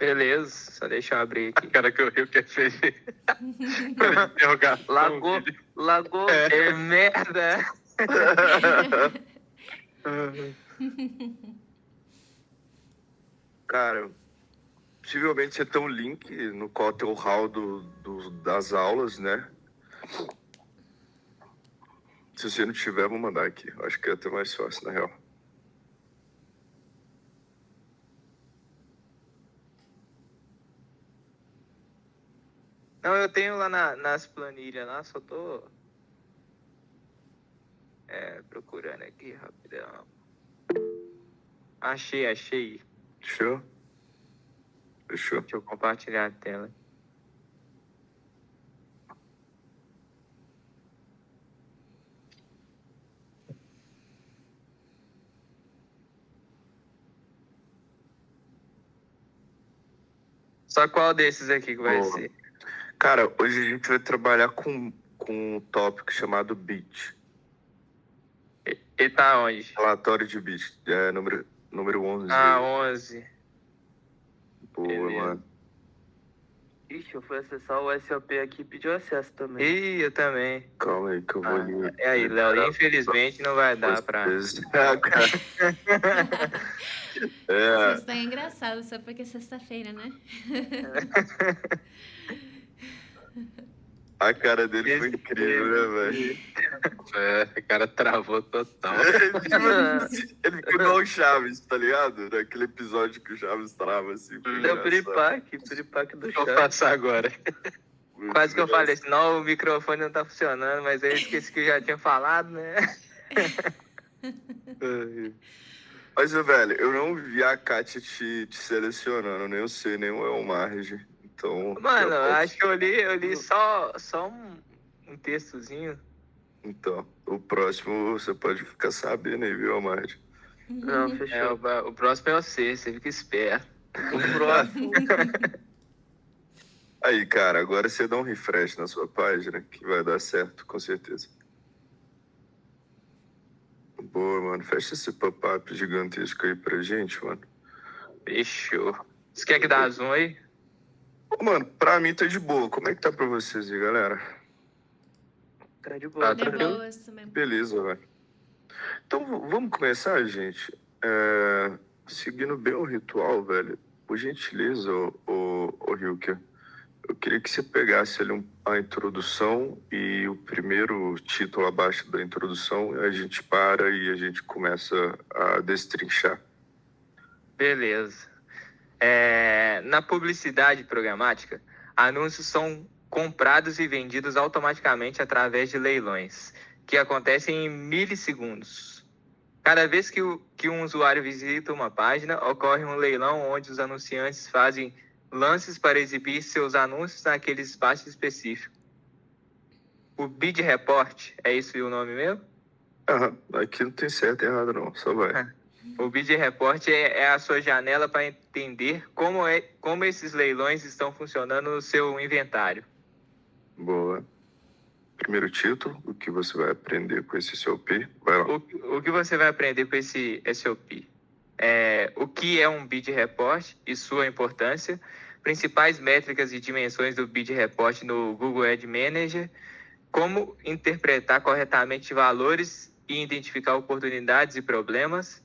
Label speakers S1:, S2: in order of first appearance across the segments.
S1: Beleza, só deixa eu abrir aqui.
S2: Cara, que eu que fez. Cara de interrogação.
S3: Lagou.
S1: É merda.
S4: Cara, possivelmente você tem um link no qual tem o hall das aulas, né? Se você não tiver, vou mandar aqui. Acho que é até mais fácil, na real.
S1: Não, eu tenho lá nas planilhas lá, só tô procurando aqui rapidão. Achei.
S4: Fechou? Fechou.
S1: Deixa eu compartilhar a tela. Só qual desses aqui que vai
S4: Boa.
S1: ser?
S4: Cara, hoje a gente vai trabalhar com um tópico chamado BIT.
S1: E tá onde?
S4: Relatório de BIT. É número 11.
S1: Ah, 11.
S4: Boa,
S1: beleza.
S4: mano.
S3: Ixi, eu fui acessar o SOP aqui e pediu acesso também.
S1: Ih, eu também.
S4: Calma aí que eu vou ler.
S1: É aí, Léo, infelizmente não vai dar pra...
S4: É,
S5: Vocês estão engraçados só porque é sexta-feira, né?
S4: a cara dele foi incrível, né, velho?
S2: O cara travou total.
S4: Ele ficou igual o Chaves, tá ligado? Naquele episódio que o Chaves trava assim.
S3: É o Piripaque do
S2: O que eu
S3: chat.
S2: faço agora?
S1: Quase que eu falei assim, não, o microfone não tá funcionando, mas aí eu esqueci que eu já tinha falado, né?
S4: Mas, velho, eu não vi a Kátia te selecionando, nem você, nem o Elmarge. Então.
S1: Mano, eu acho que eu li só um textozinho.
S4: Então, o próximo você pode ficar sabendo aí, viu, Elmarge?
S3: Não, fechou.
S1: O próximo é você fica esperto.
S3: O próximo.
S4: Aí, cara, agora você dá um refresh na sua página, que vai dar certo, com certeza. Boa, mano. Fecha esse pop-up gigantesco aí pra gente, mano.
S1: Fechou. Você quer que dá zoom aí?
S4: Ô, mano, pra mim tá de boa. Como é que tá pra vocês aí, galera?
S3: Tá de boa.
S5: De boas também.
S4: Beleza, velho. Então, vamos começar, gente? Seguindo bem o ritual, velho. Por gentileza, ô Hilker, eu queria que você pegasse ali a introdução e o primeiro título abaixo da introdução, a gente para e a gente começa a destrinchar.
S1: Beleza. Na publicidade programática, anúncios são comprados e vendidos automaticamente através de leilões, que acontecem em milissegundos. Cada vez que um usuário visita uma página, ocorre um leilão onde os anunciantes fazem lances para exibir seus anúncios naquele espaço específico. O Bid Report, é isso o nome mesmo?
S4: Aqui não tem certo e errado não, só vai.
S1: O Bid Report é a sua janela para entender como esses leilões estão funcionando no seu inventário.
S4: Boa. Primeiro título, o que você vai aprender com esse SOP? Vai lá.
S1: O que você vai aprender com esse SOP? O que é um Bid Report e sua importância, principais métricas e dimensões do Bid Report no Google Ad Manager, como interpretar corretamente valores e identificar oportunidades e problemas,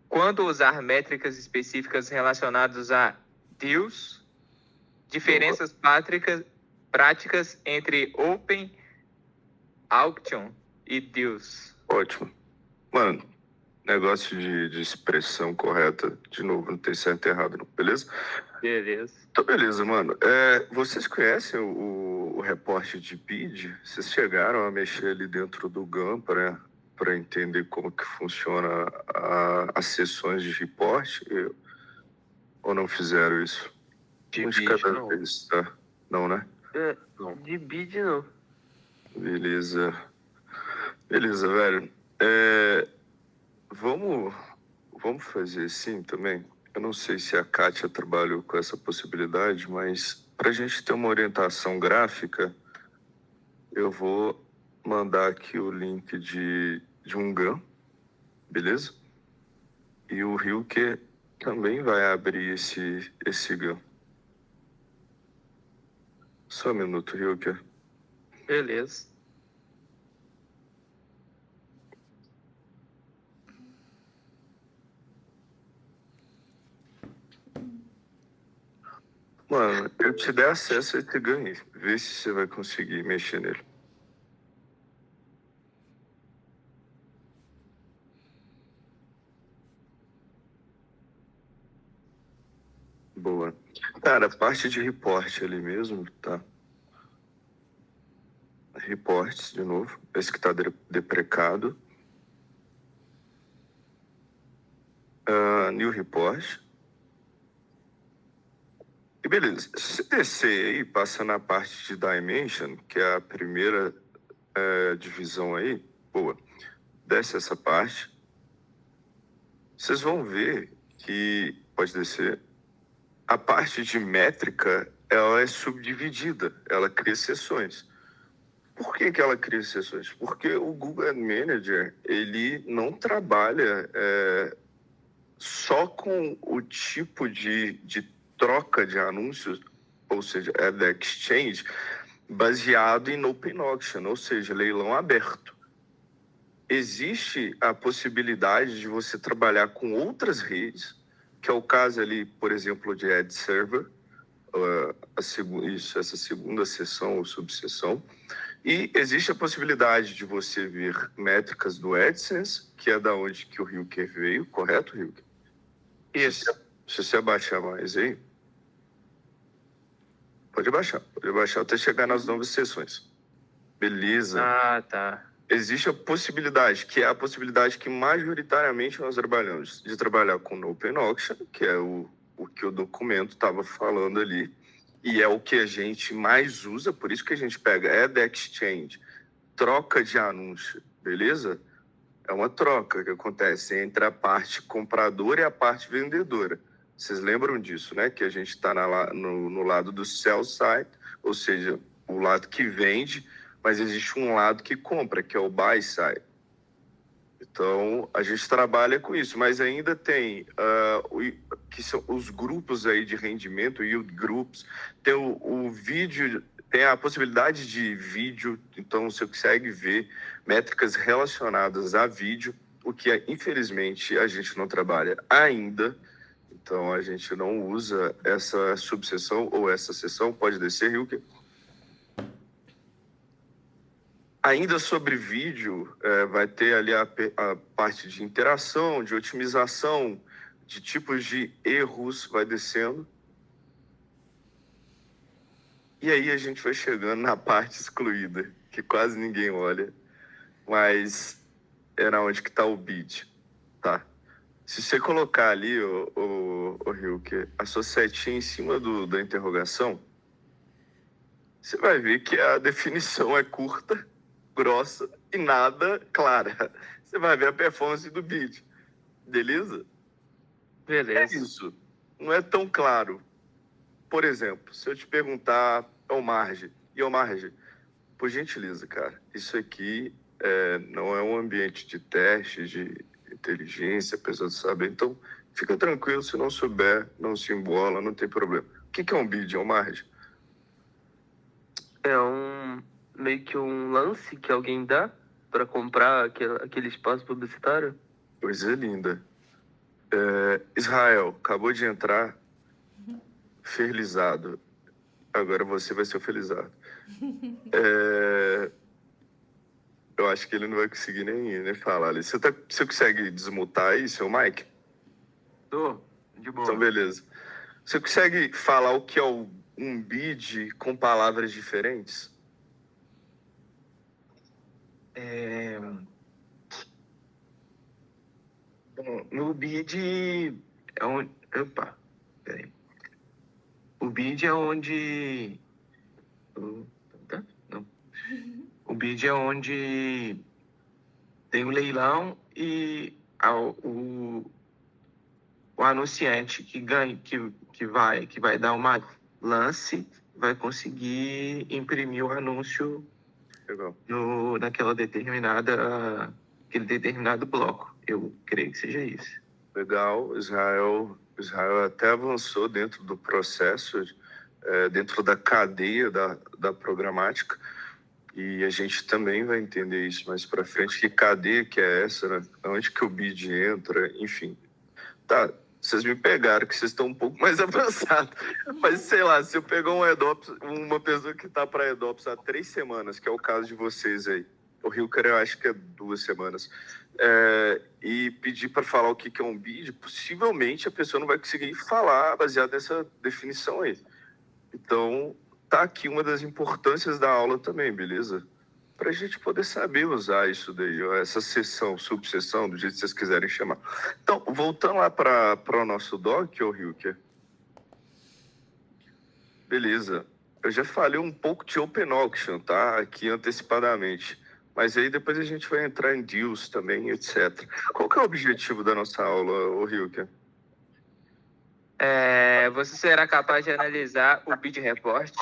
S1: quando usar métricas específicas relacionadas a deals, diferenças práticas entre Open Auction e deals.
S4: Ótimo. Mano, negócio de expressão correta, de novo, não tem certo e errado, não, beleza?
S1: Beleza.
S4: Então, beleza, mano. Vocês conhecem o reporte de bid? Vocês chegaram a mexer ali dentro do GAN para entender como que funciona as sessões de reporte? Ou não fizeram isso?
S2: De
S4: Um de
S2: bid,
S4: cada
S2: não.
S4: vez, tá? Não, né?
S3: De bid, não.
S4: Beleza. Beleza, velho. Vamos fazer assim também. Eu não sei se a Kátia trabalhou com essa possibilidade, mas para a gente ter uma orientação gráfica, eu vou mandar aqui o link de um GAN, beleza? E o Hilker também vai abrir esse GAN. Só um minuto, Hilker.
S1: Beleza.
S4: Mano, eu te der acesso a esse GAN aí. Vê se você vai conseguir mexer nele. Boa. Cara, parte de report ali mesmo, tá? Reports, de novo. Esse que tá deprecado. New report. E beleza. Se descer aí, passa na parte de Dimension, que é a primeira divisão aí. Boa. Desce essa parte. Vocês vão ver que, pode descer, a parte de métrica, ela é subdividida. Ela cria seções. Por que ela cria seções? Porque o Google Ad Manager, ele não trabalha só com o tipo de troca de anúncios, ou seja, Ad Exchange, baseado em Open Auction, ou seja, leilão aberto. Existe a possibilidade de você trabalhar com outras redes, que é o caso ali, por exemplo, de Ad Server, essa segunda seção ou subseção. E existe a possibilidade de você ver métricas do AdSense, que é da onde que o Hilker veio, correto, Hilker?
S1: Isso.
S4: Se você abaixar mais aí, pode abaixar até chegar nas novas seções. Beleza.
S1: Ah, tá.
S4: Existe a possibilidade, que é a possibilidade que majoritariamente nós trabalhamos, de trabalhar com no Open Auction, que é o que o documento estava falando ali, e é o que a gente mais usa, por isso que a gente pega Ad Exchange, troca de anúncio, beleza? É uma troca que acontece entre a parte compradora e a parte vendedora. Vocês lembram disso, né? Que a gente está no lado do sell side, ou seja, o lado que vende, mas existe um lado que compra, que é o buy side. Então, a gente trabalha com isso, mas ainda tem que são os grupos aí de rendimento, yield groups, tem o vídeo, tem a possibilidade de vídeo, então você consegue ver métricas relacionadas a vídeo, o que infelizmente a gente não trabalha ainda, então a gente não usa essa subseção ou essa seção, pode descer, Hilker. Ainda sobre vídeo, vai ter ali a parte de interação, de otimização, de tipos de erros, vai descendo. E aí a gente vai chegando na parte excluída, que quase ninguém olha, mas é na onde que está o bid, tá? Se você colocar ali, o Hilker, a sua setinha em cima da interrogação, você vai ver que a definição é curta, grossa e nada clara. Você vai ver a performance do bid. Beleza?
S1: Beleza.
S4: É isso. Não é tão claro. Por exemplo, se eu te perguntar ao Marge, por gentileza, cara, isso aqui não é um ambiente de teste, de inteligência, apesar de saber. Então, fica tranquilo, se não souber, não se embola, não tem problema. O que é um bid, ao Marge?
S3: É meio que um lance que alguém dá para comprar aquele espaço publicitário.
S4: Coisa linda. Israel, acabou de entrar, felizado. Agora você vai ser o felizado. Eu acho que ele não vai conseguir nem falar ali. Você consegue desmutar aí, seu Mike?
S1: Tô, de boa.
S4: Então, beleza. Você consegue falar o que é um bid com palavras diferentes?
S1: Bom, no bid é onde... Opa, peraí. O bid é onde... Não. O bid é onde tem o leilão e o anunciante que ganha, que vai dar uma lance, vai conseguir imprimir o anúncio
S4: Legal.
S1: aquele determinado bloco. Eu creio que seja isso.
S4: Legal. Israel até avançou dentro do processo, dentro da cadeia da programática. E a gente também vai entender isso mais para frente. Que cadeia que é essa, né? Onde que o BID entra, enfim. Tá, vocês me pegaram, que vocês estão um pouco mais avançados. Mas, sei lá, se eu pegar uma pessoa que está para EDOPS há 3 semanas, que é o caso de vocês aí, o Hilker eu acho que é 2 semanas, e pedir para falar o que é um BID, possivelmente a pessoa não vai conseguir falar baseado nessa definição aí. Então, tá aqui uma das importâncias da aula também, beleza? Para a gente poder saber usar isso daí, ó, essa seção, subseção, do jeito que vocês quiserem chamar. Então, voltando lá para o nosso doc, ô Hilker. Beleza. Eu já falei um pouco de Open Auction, tá? Aqui antecipadamente. Mas aí depois a gente vai entrar em deals também, etc. Qual que é o objetivo da nossa aula, ô Hilker?
S1: Você será capaz de analisar o bid report,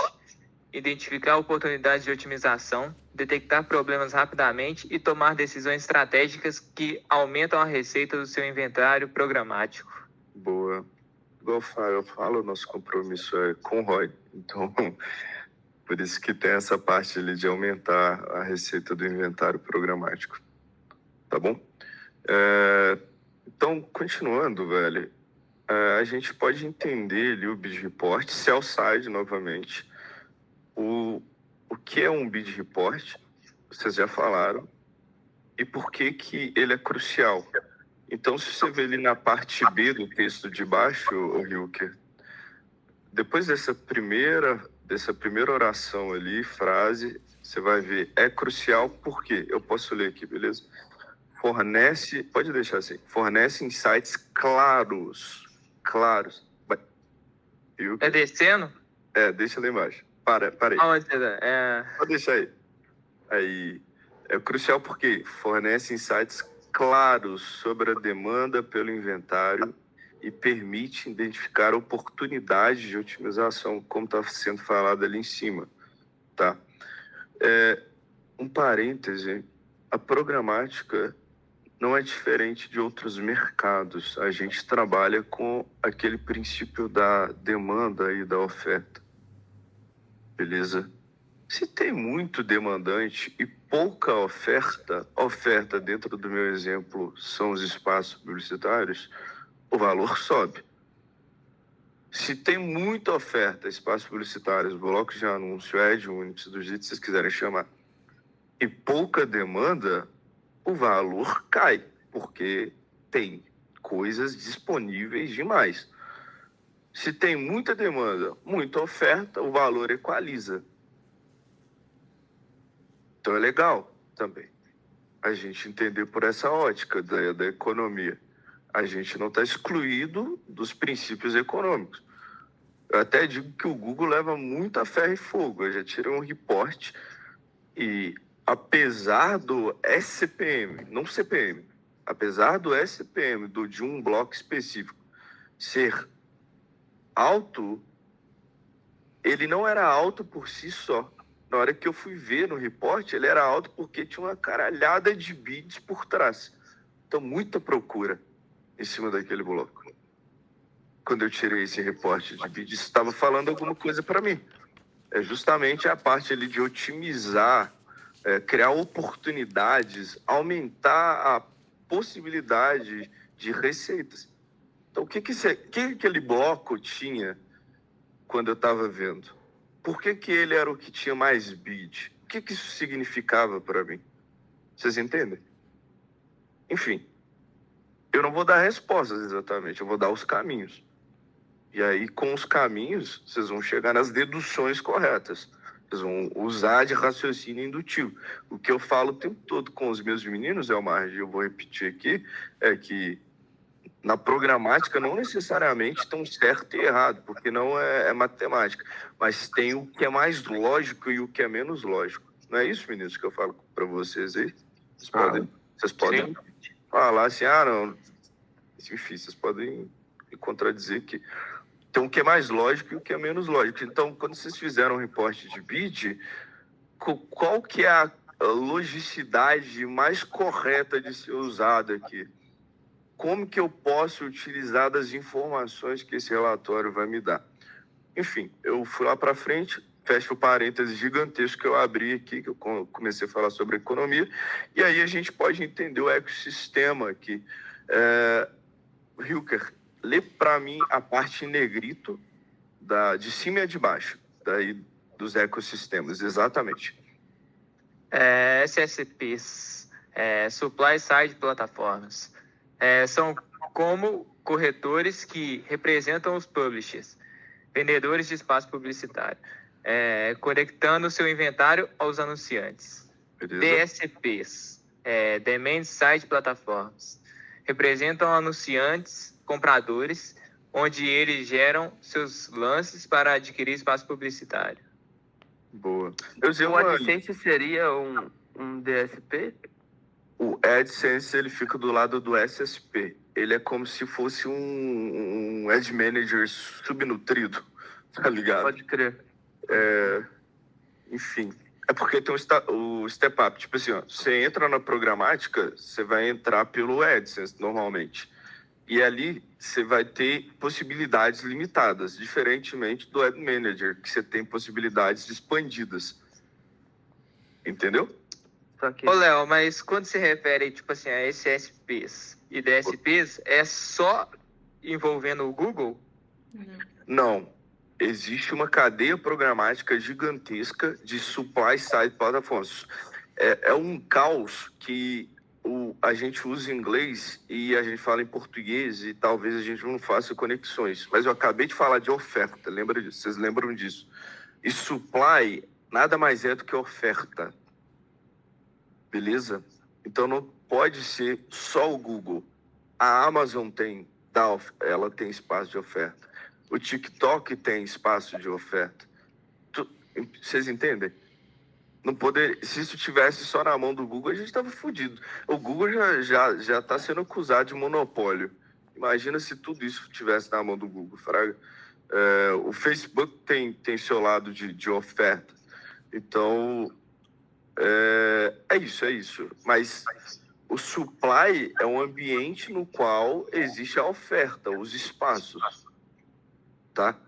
S1: identificar oportunidades de otimização, detectar problemas rapidamente e tomar decisões estratégicas que aumentam a receita do seu inventário programático.
S4: Boa. Igual eu falo, nosso compromisso é com o ROI. Então, por isso que tem essa parte ali de aumentar a receita do inventário programático. Tá bom? Então, continuando, velho, a gente pode entender ali o bid report, sell side novamente. O que é um bid report? Vocês já falaram. E por que ele é crucial? Então, se você ver ali na parte B do texto de baixo, o Hilker, depois dessa primeira oração ali, frase, você vai ver, é crucial porque, eu posso ler aqui, beleza? Pode deixar assim, fornece insights claros.
S1: É descendo?
S4: Deixa lá embaixo. Para aí.
S1: Aonde você tá?
S4: Pode deixar aí. Aí, é crucial porque fornece insights claros sobre a demanda pelo inventário e permite identificar oportunidades de otimização, como está sendo falado ali em cima, tá? Um parêntese, a programática não é diferente de outros mercados. A gente trabalha com aquele princípio da demanda e da oferta, beleza? Se tem muito demandante e pouca oferta dentro do meu exemplo são os espaços publicitários, o valor sobe. Se tem muita oferta, espaços publicitários, blocos de anúncio, ad units, do jeito que vocês quiserem chamar, e pouca demanda, o valor cai, porque tem coisas disponíveis demais. Se tem muita demanda, muita oferta, o valor equaliza. Então é legal também a gente entender por essa ótica da economia. A gente não está excluído dos princípios econômicos. Eu até digo que o Google leva muita ferro e fogo. Eu já tirei um report e, apesar do SCPM, não CPM, apesar do SCPM, de um bloco específico, ser alto, ele não era alto por si só. Na hora que eu fui ver no report, ele era alto porque tinha uma caralhada de bids por trás. Então, muita procura em cima daquele bloco. Quando eu tirei esse reporte de bids, estava falando alguma coisa para mim. É justamente a parte ali de otimizar, criar oportunidades, aumentar a possibilidade de receitas. Então, o que aquele bloco tinha quando eu estava vendo? Por que ele era o que tinha mais bid? O que isso significava para mim? Vocês entendem? Enfim, eu não vou dar respostas exatamente, eu vou dar os caminhos. E aí, com os caminhos, vocês vão chegar nas deduções corretas. Vocês vão usar de raciocínio indutivo. O que eu falo o tempo todo com os meus meninos, Elmar, e eu vou repetir aqui, é que na programática não necessariamente tem um certo e errado, porque não é matemática, mas tem o que é mais lógico e o que é menos lógico. Não é isso, meninos, que eu falo para vocês aí? Vocês podem falar assim, não, enfim, vocês podem me contradizer que tem o que é mais lógico e o que é menos lógico. Então, quando vocês fizeram um reporte de bid, qual que é a logicidade mais correta de ser usada aqui? como que eu posso utilizar das informações que esse relatório vai me dar. Enfim, eu fui lá para frente, fecho o parênteses gigantesco que eu abri aqui, que eu comecei a falar sobre economia, e aí a gente pode entender o ecossistema aqui. Hilker, lê para mim a parte em negrito de cima e a de baixo, daí dos ecossistemas, exatamente.
S1: SSPs, Supply Side Platforms, são como corretores que representam os publishers, vendedores de espaço publicitário, conectando seu inventário aos anunciantes.
S4: Beleza?
S1: DSPs, Demand Side Platforms, representam anunciantes, compradores, onde eles geram seus lances para adquirir espaço publicitário.
S4: Boa. Eu usei
S3: O AdSense seria um DSP?
S4: O AdSense, ele fica do lado do SSP. Ele é como se fosse um Ad Manager subnutrido, tá ligado?
S3: Pode crer.
S4: Enfim, é porque tem o Step Up. Tipo assim, ó, você entra na programática, você vai entrar pelo AdSense, normalmente. E ali você vai ter possibilidades limitadas, diferentemente do Ad Manager, que você tem possibilidades expandidas. Entendeu?
S1: Ô, Léo, mas quando se refere, tipo assim, a SSPs e DSPs, é só envolvendo o Google?
S4: Não. Existe uma cadeia programática gigantesca de supply side platforms. É um caos que a gente usa em inglês e a gente fala em português e talvez a gente não faça conexões. Mas eu acabei de falar de oferta, lembra disso? Vocês lembram disso? E supply nada mais é do que oferta. Beleza? Então não pode ser só o Google. A Amazon ela tem espaço de oferta. O TikTok tem espaço de oferta. Vocês entendem? Se isso tivesse só na mão do Google, a gente estava fodido. O Google já está sendo acusado de monopólio. Imagina se tudo isso tivesse na mão do Google, fraga. O Facebook tem seu lado de oferta. Então, é isso. Mas o supply é um ambiente no qual existe a oferta, os espaços. Tá?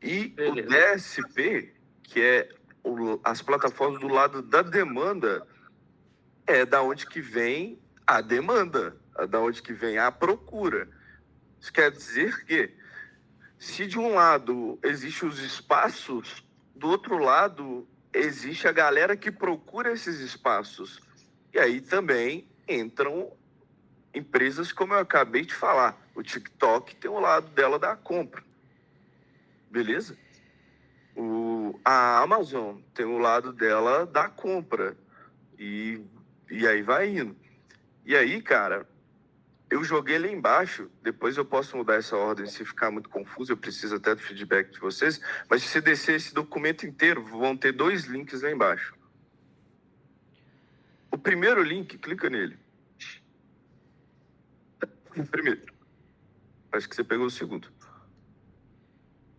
S4: E
S3: Beleza.
S4: o DSP, que é as plataformas do lado da demanda, é da onde que vem a demanda, da onde que vem a procura. Isso quer dizer que se de um lado existem os espaços, do outro lado existe a galera que procura esses espaços. E aí também entram empresas como eu acabei de falar. O TikTok tem o lado dela da compra. Beleza? A Amazon tem o lado dela da compra. E aí vai indo. E aí, cara, eu joguei lá embaixo. Depois eu posso mudar essa ordem se ficar muito confuso. Eu preciso até do feedback de vocês. Mas se você descer esse documento inteiro, vão ter 2 links lá embaixo. O primeiro link, clica nele. O primeiro. Acho que você pegou o segundo.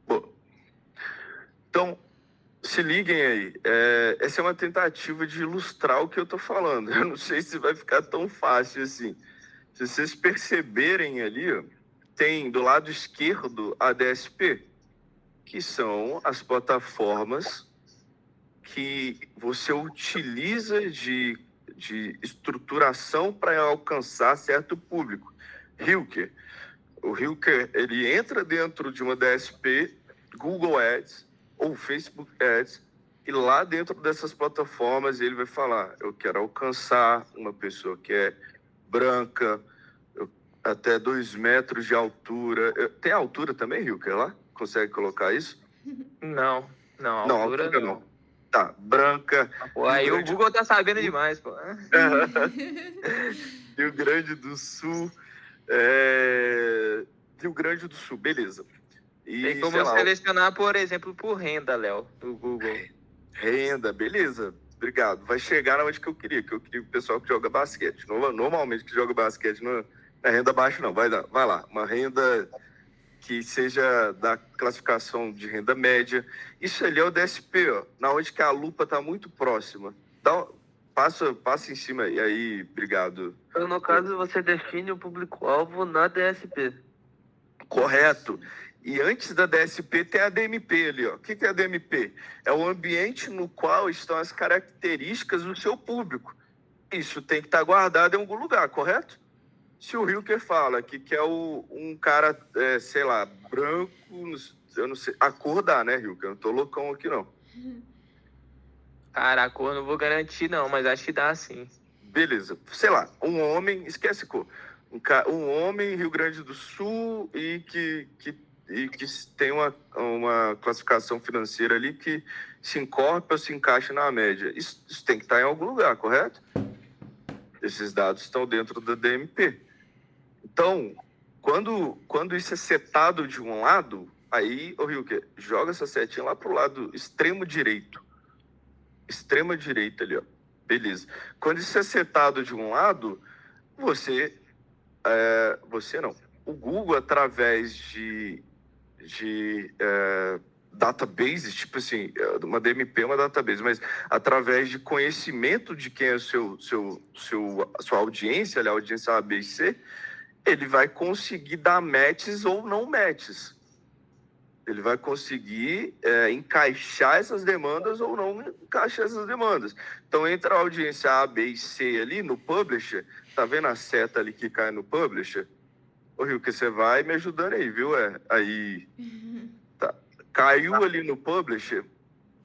S4: Bom. Então, se liguem aí. Essa é uma tentativa de ilustrar o que eu tô falando. Eu não sei se vai ficar tão fácil assim. Se vocês perceberem ali, ó, tem do lado esquerdo a DSP, que são as plataformas que você utiliza de estruturação para alcançar certo público. O Hilker, ele entra dentro de uma DSP, Google Ads ou Facebook Ads, e lá dentro dessas plataformas ele vai falar, eu quero alcançar uma pessoa que é branca, até 2 metros de altura. Tem altura também, Hilker, lá? Consegue colocar isso?
S1: Não,
S4: altura não. Tá, branca.
S1: Pô, aí o Google tá sabendo demais, pô.
S4: Rio Grande do Sul. Rio Grande do Sul, beleza. E,
S1: tem como selecionar, por exemplo, por renda, Léo, do Google.
S4: Renda, beleza. Obrigado. Vai chegar na onde que eu queria o pessoal que joga basquete. Normalmente que joga basquete não é renda baixa, não. Vai lá. Uma renda que seja da classificação de renda média. Isso ali é o DSP, ó, na onde que a lupa está muito próxima. Passa em cima. E aí, obrigado.
S3: Então, no caso, você define o público-alvo na DSP.
S4: Correto. E antes da DSP tem a DMP ali, ó. O que é a DMP? É o ambiente no qual estão as características do seu público. Isso tem que estar guardado em algum lugar, correto? Se o Hilker fala que quer um cara, sei lá, branco, eu não sei, a cor dá, né, Hilker? Eu não tô loucão aqui, não.
S1: Cara, a cor eu não vou garantir, não, mas acho que dá sim.
S4: Beleza. Sei lá, um homem, esquece cor. Um homem Rio Grande do Sul e que tem uma classificação financeira ali que se encorpa ou se encaixa na média. Isso tem que estar em algum lugar, correto? Esses dados estão dentro da DMP. Então, quando isso é setado de um lado, aí, ô Hilker, joga essa setinha lá pro lado extremo direito. Extrema direita ali, ó. Beleza. Quando isso é setado de um lado, você não. O Google, através de databases, tipo assim, uma DMP é uma database, mas através de conhecimento de quem é a sua audiência, a audiência A, B e C, ele vai conseguir dar matches ou não matches. Ele vai conseguir encaixar essas demandas ou não encaixar essas demandas. Então, entre a audiência A, B e C ali no publisher, tá vendo a seta ali que cai no publisher? Ô, Rio, que você vai me ajudando aí, viu? Aí, tá. Caiu ali no publisher,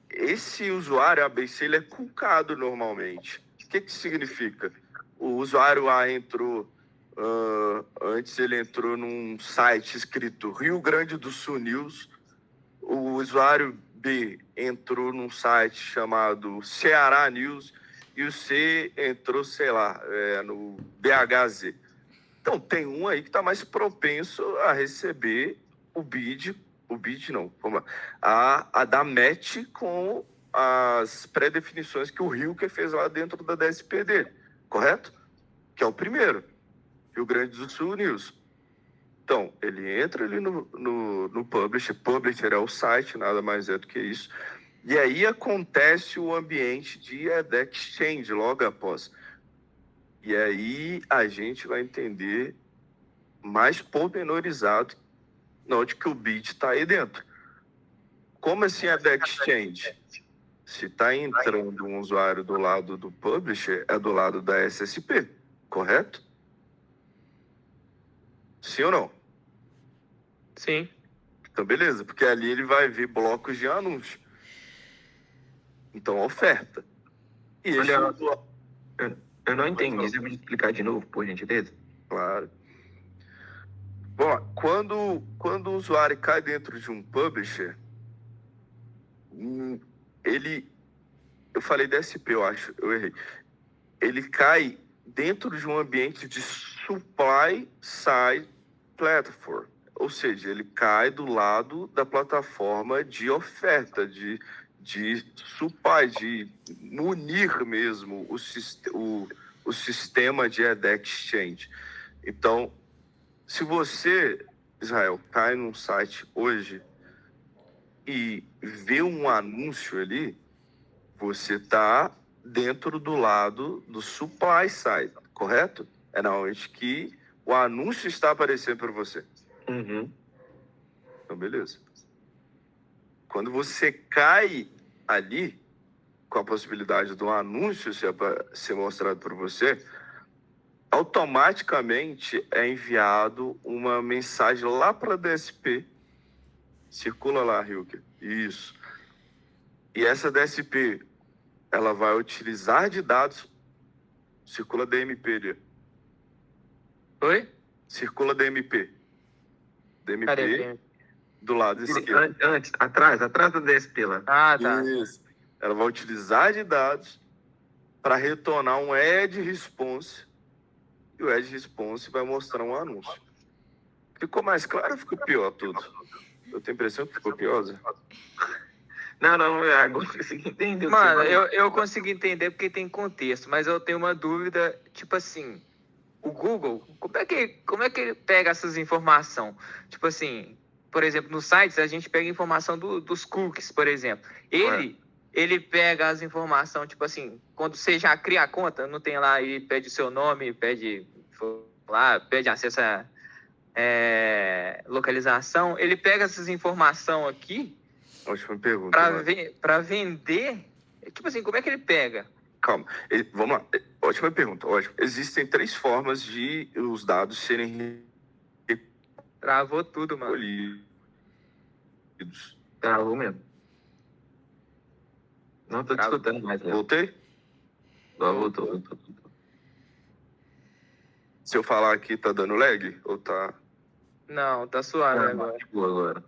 S4: esse usuário A, B e C, ele é cucado normalmente. O que significa? O usuário A entrou... antes ele entrou num site escrito Rio Grande do Sul News. O usuário B entrou num site chamado Ceará News. E o C entrou, sei lá, no BHZ. Então, tem um aí que está mais propenso a receber o bid não, vamos lá, a dar match com as pré-definições que o Hilker fez lá dentro da DSP dele, correto? Que é o primeiro. Rio Grande do Sul News. Então, ele entra ali no Publisher. Publisher é o site, nada mais é do que isso. E aí acontece o ambiente de Ad Exchange logo após. E aí a gente vai entender mais pormenorizado onde que o bid está aí dentro. Como assim Ad Exchange? Se está entrando um usuário do lado do Publisher, é do lado da SSP, correto? Sim ou não?
S1: Sim.
S4: Então, beleza, porque ali ele vai ver blocos de anúncio. Então, oferta. E esse
S6: Olha, eu não entendi. Você pode explicar de novo, por gentileza?
S4: Claro. Bom, quando o usuário cai dentro de um publisher, eu falei DSP, eu acho, eu errei. Ele cai dentro de um ambiente de supply side platform, ou seja, ele cai do lado da plataforma de oferta, de supply, de munir mesmo o sistema de Ad Exchange. Então, se você, Israel, cai num site hoje e vê um anúncio ali, você está dentro do lado do supply side, correto? É na onde que o anúncio está aparecendo para você.
S6: Uhum.
S4: Então, beleza. Quando você cai ali, com a possibilidade do anúncio ser mostrado para você, automaticamente é enviado uma mensagem lá para a DSP. Circula lá, Hilker. Isso. E essa DSP, ela vai utilizar de dados. Circula DMP ali.
S1: Oi?
S4: Circula DMP. DMP
S1: Cadê?
S4: do lado esquerdo.
S6: Antes, atrás da DSP lá.
S1: Ah, tá.
S4: Isso. Ela vai utilizar de dados para retornar um Ad Response. E o Ad Response vai mostrar um anúncio. Ficou mais claro ou ficou pior tudo? Eu tenho a impressão que ficou pior, Zé.
S6: Não, agora eu consegui entender.
S1: Mano, eu consegui entender porque tem contexto, mas eu tenho uma dúvida, tipo assim, o Google, como é que ele pega essas informações? Tipo assim, por exemplo, nos sites a gente pega informação dos cookies, por exemplo. Ele ele pega as informações, tipo assim, quando você já cria a conta, não tem lá e pede seu nome, pede acesso a localização, ele pega essas informações aqui
S4: Ótima pergunta,
S1: para
S4: mano.
S1: vender. Tipo assim, como é que ele pega?
S4: Calma, vamos lá. Ótima pergunta, ótimo. Existem 3 formas de os dados serem
S1: Travou tudo, mano.
S4: recolhidos.
S6: Travou mesmo. Não tô te
S1: Travou.
S6: escutando mais, Léo.
S4: Voltei?
S6: Voltou.
S4: Se eu falar aqui, tá dando lag? Ou tá...
S1: Não, tá suave agora.
S6: Agora.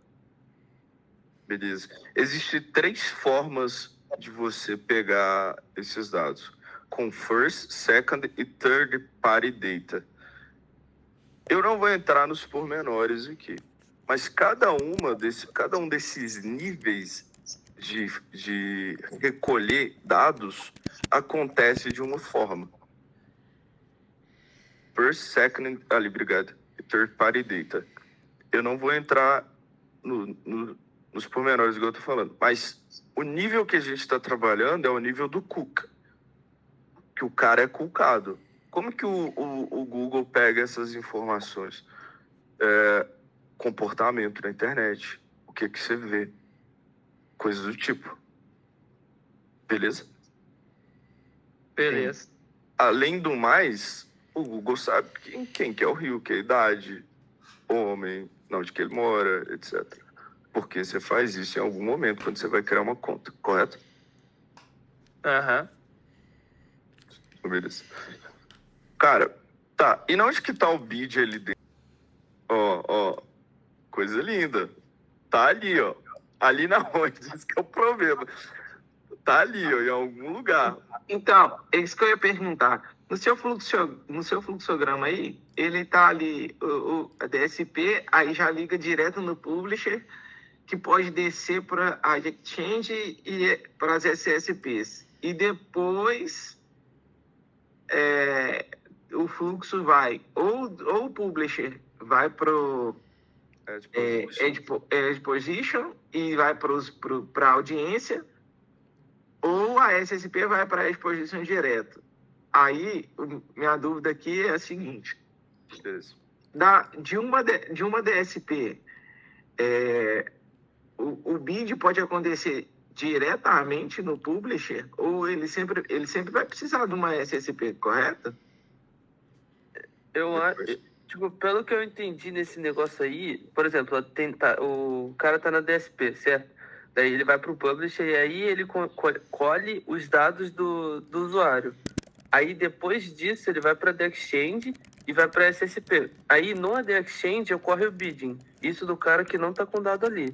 S4: Beleza. Existem 3 formas de você pegar esses dados. Com first, second e third party data. Eu não vou entrar nos pormenores aqui. Mas cada um desses níveis de recolher dados acontece de uma forma. First, second, ali, obrigado. E third party data. Eu não vou entrar nos pormenores que eu tô falando, mas o nível que a gente está trabalhando é o nível do Cuca, que o cara é cucado. Como que o Google pega essas informações? Comportamento na internet, o que você vê, coisas do tipo. Beleza?
S1: Beleza.
S4: Além do mais, o Google sabe quem que é o Rio, que é a idade, homem, onde que ele mora, etc. Porque você faz isso em algum momento, quando você vai criar uma conta, correto?
S1: Aham.
S4: Beleza. Cara, tá. E onde que tá o bid ali dentro? Ó. Coisa linda. Tá ali, ó. Ali na onde? Isso que é o problema. Tá ali, ó, em algum lugar.
S6: Então, é isso que eu ia perguntar. No seu fluxograma aí, ele tá ali, a DSP, aí já liga direto no publisher, que pode descer para a exchange e para as SSPs. E depois o fluxo vai, ou o publisher vai para o Edge Position e vai para a audiência, ou a SSP vai para a Edge Position direto. Aí, minha dúvida aqui é a seguinte.
S4: Beleza.
S6: De uma DSP, o bid pode acontecer diretamente no publisher, ou ele sempre vai precisar de uma SSP, correto?
S3: Eu acho, tipo, pelo que eu entendi nesse negócio aí, por exemplo, o cara tá na DSP, certo? Daí ele vai pro publisher e aí ele colhe os dados do usuário. Aí depois disso ele vai para The Exchange e vai para SSP. Aí no The Exchange ocorre o bidding. Isso do cara que não tá com dado ali.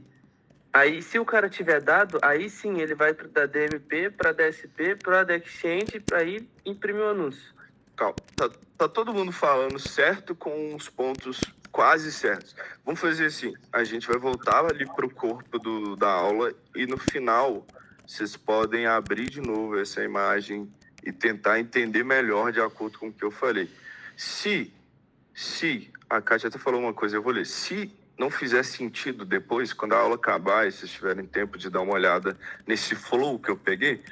S3: Aí se o cara tiver dado, aí sim ele vai da DMP para DSP, para The Exchange, para ir imprimir o anúncio.
S4: Calma. Tá todo mundo falando certo com os pontos quase certos. Vamos fazer assim. A gente vai voltar ali pro corpo da aula e no final vocês podem abrir de novo essa imagem e tentar entender melhor de acordo com o que eu falei. Se a Kátia até falou uma coisa, eu vou ler. Se não fizer sentido depois, quando a aula acabar e vocês tiverem tempo de dar uma olhada nesse flow que eu peguei,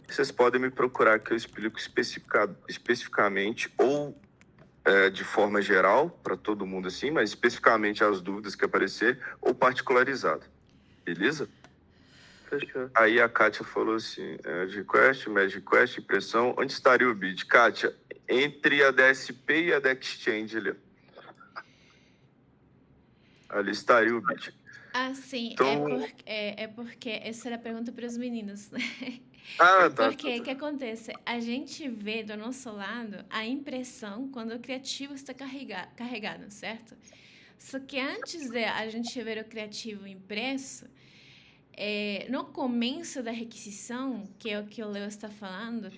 S4: vocês podem me procurar que eu explico especificamente ou de forma geral para todo mundo assim, mas especificamente as dúvidas que aparecer ou particularizado. Beleza?
S3: Fechou.
S4: Aí a Kátia falou assim, request, merge request, impressão, onde estaria o bid? Kátia, entre a DSP e a da Exchange ali. Ali estaria o bid.
S5: Ah, sim.
S4: Então-
S5: É porque essa era a pergunta para os meninos, né?
S4: Ah, tá.
S5: Porque o que acontece? A gente vê do nosso lado a impressão quando o criativo está carregado, certo? Só que antes de a gente ver o criativo impresso, no começo da requisição, que é o que o Leo está falando,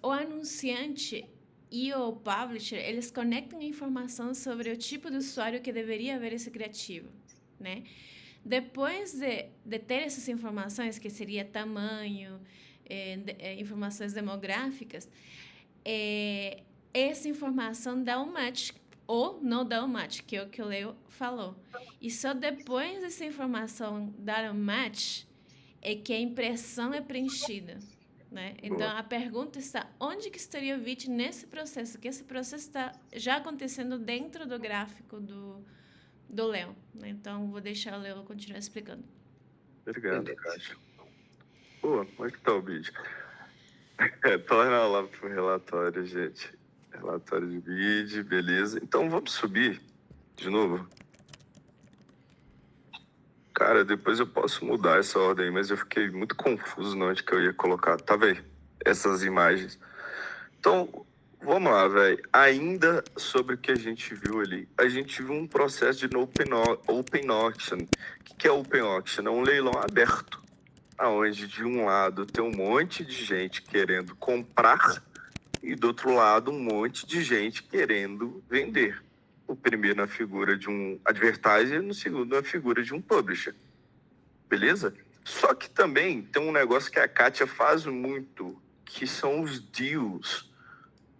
S5: o anunciante e o publisher, eles conectam a informação sobre o tipo de usuário que deveria ver esse criativo, né? Depois de ter essas informações, que seria tamanho, informações demográficas, essa informação dá um match ou não dá um match, que é o que o Leo falou. E só depois dessa informação dar um match, é que a impressão é preenchida, né? Então,
S4: Boa.
S5: a pergunta está, onde que estaria o VIT nesse processo? Que esse processo está já acontecendo dentro do gráfico do Léo, né? Então, vou deixar o Léo continuar explicando.
S4: Obrigado,
S6: Beleza.
S4: Kátia. Pô, como é que tá o vídeo? Torna lá pro relatório, gente. Relatório de vídeo, beleza. Então vamos subir de novo. Cara, depois eu posso mudar essa ordem aí, mas eu fiquei muito confuso na onde que eu ia colocar. Tá vendo? Essas imagens. Então, vamos lá, velho. Ainda sobre o que a gente viu ali. A gente viu um processo de open auction. O que é open auction? É um leilão aberto, aonde de um lado tem um monte de gente querendo comprar e do outro lado um monte de gente querendo vender. O primeiro na figura de um advertiser e no segundo na figura de um publisher. Beleza? Só que também tem um negócio que a Kátia faz muito, que são os deals,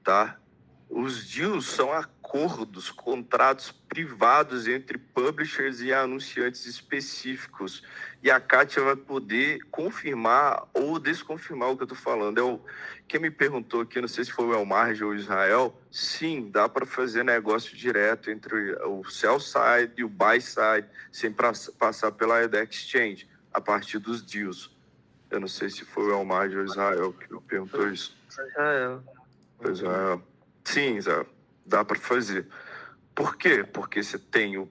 S4: tá? Os deals são acordos, contratos privados entre publishers e anunciantes específicos. E a Kátia vai poder confirmar ou desconfirmar o que eu tô falando. Quem me perguntou aqui, não sei se foi o Elmarge ou o Israel, sim, dá para fazer negócio direto entre o sell side e o buy side, sem passar pela ED Exchange, a partir dos deals. Eu não sei se foi o Elmarge ou o Israel que me perguntou isso. Israel. Sim, Zé, dá para fazer. Por quê? Porque você tem a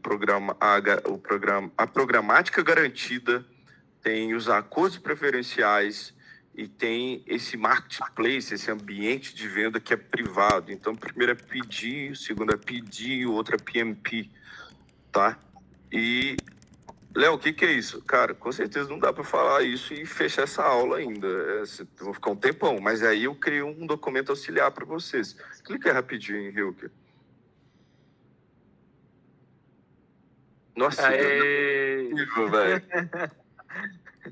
S4: programática garantida, tem os acordos preferenciais e tem esse marketplace, esse ambiente de venda que é privado. Então, o primeiro é pedir, o segundo é pedir, o outro é PMP, tá? E, Léo, o que é isso? Cara, com certeza não dá para falar isso e fechar essa aula ainda. Eu vou ficar um tempão, mas aí eu criei um documento auxiliar para vocês. Clica aí rapidinho, Hilke. Nossa,
S1: Aê!
S4: não é possível, velho.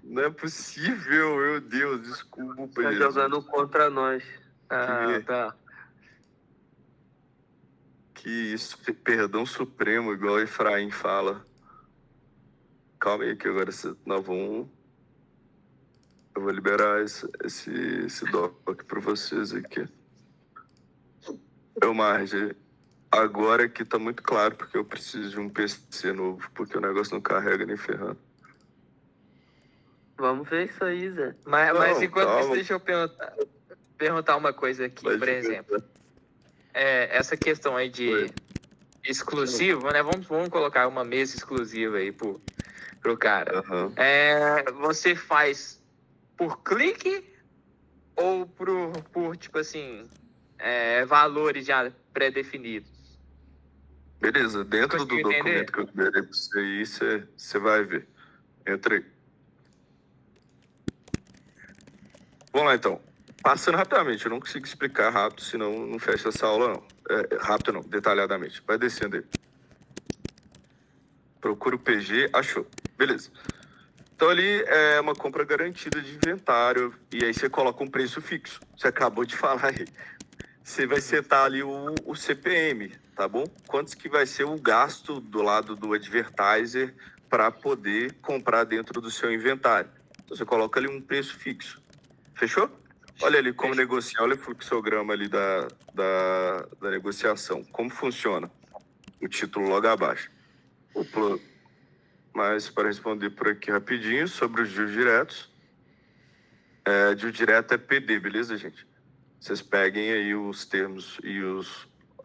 S4: Não é possível, meu Deus, desculpa,
S3: Tá
S4: Jesus.
S3: jogando contra nós.
S1: Ah, tá.
S4: Que isso, perdão supremo, igual o Efraim fala. Calma aí, que agora nós vamos... Eu vou liberar esse doc para vocês aqui. Marge, agora que tá muito claro, porque eu preciso de um PC novo, porque o negócio não carrega nem ferrando.
S3: Vamos ver isso aí, Zé.
S1: Mas enquanto
S4: calma.
S1: isso, deixa eu perguntar uma coisa aqui,
S4: Pode
S1: por exemplo. Essa questão aí de
S4: Oi.
S1: exclusivo, né? Vamos colocar uma mesa exclusiva aí pro cara.
S4: Aham.
S1: Você faz por clique ou por tipo assim, valores já pré-definidos?
S4: Beleza, dentro do
S1: Conseguiu
S4: documento
S1: entender?
S4: que eu liberei pra você aí, você vai ver. Entra aí. Vamos lá, então. Passando rapidamente, eu não consigo explicar rápido, senão não fecha essa aula, não. Rápido não, detalhadamente. Vai descendo aí. Procura o PG, achou. Beleza. Então ali é uma compra garantida de inventário, e aí você coloca um preço fixo. Você acabou de falar aí. Você vai setar ali o CPM, tá bom? Quantos que vai ser o gasto do lado do advertiser para poder comprar dentro do seu inventário. Então você coloca ali um preço fixo. Fechou? Olha ali como negociar, olha o fluxograma ali da negociação. Como funciona? O título logo abaixo. Mas para responder por aqui rapidinho sobre os deals diretos. Deal direto é PD, beleza, gente? Vocês peguem aí os termos e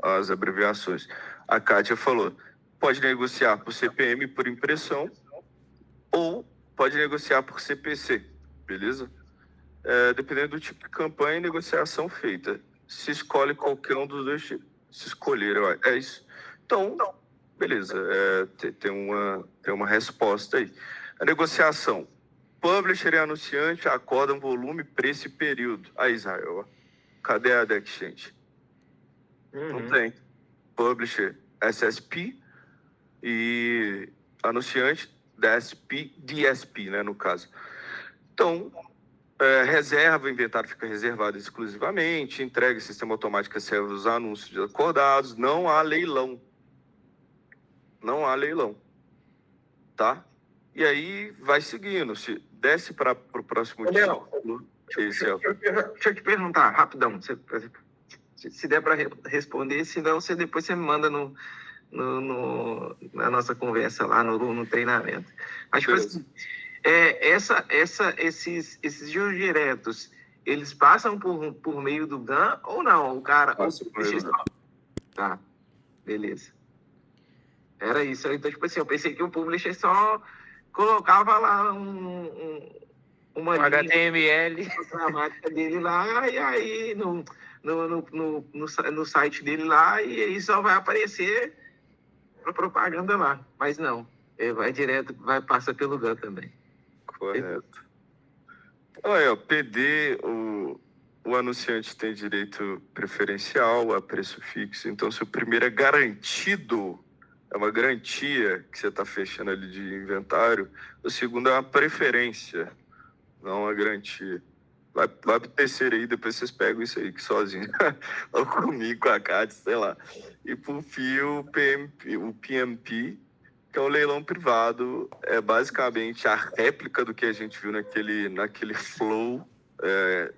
S4: as abreviações. A Kátia falou, pode negociar por CPM, por impressão, ou pode negociar por CPC, beleza? Dependendo do tipo de campanha e negociação feita. Se escolhe qualquer um dos dois tipos. Se escolher, é isso. Então, beleza. Tem uma resposta aí. A negociação. Publisher e anunciante acordam volume, preço e período. Aí, Israel, cadê a da Exchange? Não tem. Publisher, SSP e anunciante, DSP, né, no caso. Então, reserva, o inventário fica reservado exclusivamente, entrega, sistema automático serve os anúncios acordados, não há leilão. Não há leilão, tá? E aí vai seguindo. Se desce para o próximo
S6: Léo,
S4: título. Esse é o...
S6: deixa eu te perguntar, rapidão, se der para responder, senão depois você me manda na nossa conversa lá no treinamento. Mas, tipo assim, esses giros diretos, eles passam por meio do GAN ou não? O cara...
S4: Passa por meio do GAN.
S6: Tá, beleza. Era isso. Então, tipo assim, eu pensei que o publisher só colocava lá uma linha
S1: HTML.
S6: gramática dele lá, e aí no site dele lá, e aí só vai aparecer a propaganda lá. Mas não, vai direto, passa pelo GAN também.
S4: Correto. Olha, ó, PD, o anunciante tem direito preferencial a preço fixo. Então, se o primeiro é garantido, é uma garantia que você está fechando ali de inventário, o segundo é uma preferência, não uma garantia. Vai pro terceiro aí, depois vocês pegam isso aí, que sozinho. Ou comigo, com a Cátia, sei lá. E por fim, o PMP, que é um leilão privado, é basicamente a réplica do que a gente viu naquele flow,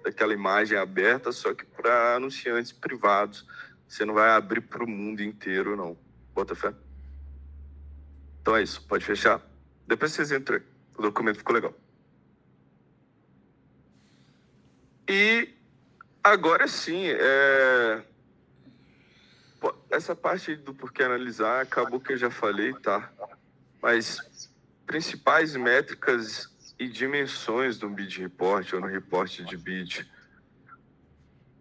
S4: daquela imagem aberta, só que para anunciantes privados. Você não vai abrir para o mundo inteiro, não. Bota fé. Então é isso, pode fechar. Depois vocês entram aí. O documento ficou legal. E agora sim, essa parte do porquê analisar acabou que eu já falei, tá? Mas principais métricas e dimensões do bid report ou no reporte de bid.